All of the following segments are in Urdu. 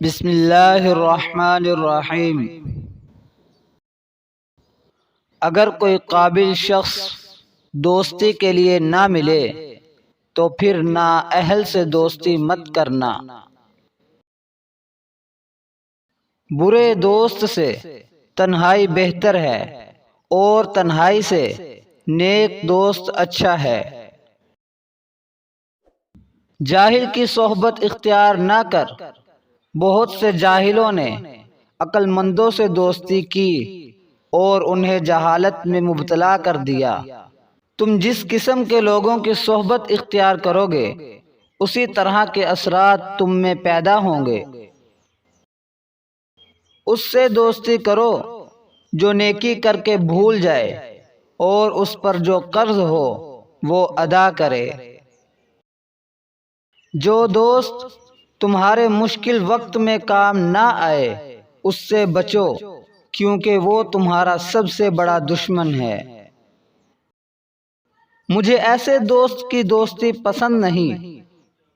بسم اللہ الرحمن الرحیم۔ اگر کوئی قابل شخص دوستی کے لیے نہ ملے تو پھر نااہل سے دوستی مت کرنا۔ برے دوست سے تنہائی بہتر ہے اور تنہائی سے نیک دوست اچھا ہے۔ جاہل کی صحبت اختیار نہ کر۔ بہت سے جاہلوں نے عقل مندوں سے دوستی کی اور انہیں جہالت میں مبتلا کر دیا۔ تم جس قسم کے لوگوں کی صحبت اختیار کرو گے اسی طرح کے اثرات تم میں پیدا ہوں گے۔ اس سے دوستی کرو جو نیکی کر کے بھول جائے اور اس پر جو قرض ہو وہ ادا کرے۔ جو دوست تمہارے مشکل وقت میں کام نہ آئے اس سے بچو، کیونکہ وہ تمہارا سب سے بڑا دشمن ہے۔ مجھے ایسے دوست کی دوستی پسند نہیں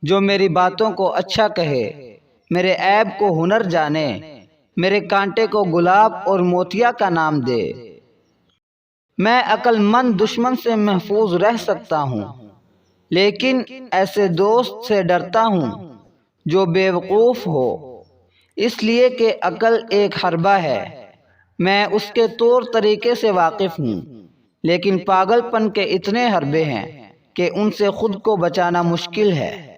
جو میری باتوں کو اچھا کہے، میرے عیب کو ہنر جانے، میرے کانٹے کو گلاب اور موتیا کا نام دے۔ میں عقل مند دشمن سے محفوظ رہ سکتا ہوں، لیکن ایسے دوست سے ڈرتا ہوں جو بیوقوف ہو، اس لیے کہ عقل ایک حربہ ہے۔ میں اس کے طور طریقے سے واقف ہوں، لیکن پاگل پن کے اتنے حربے ہیں کہ ان سے خود کو بچانا مشکل ہے۔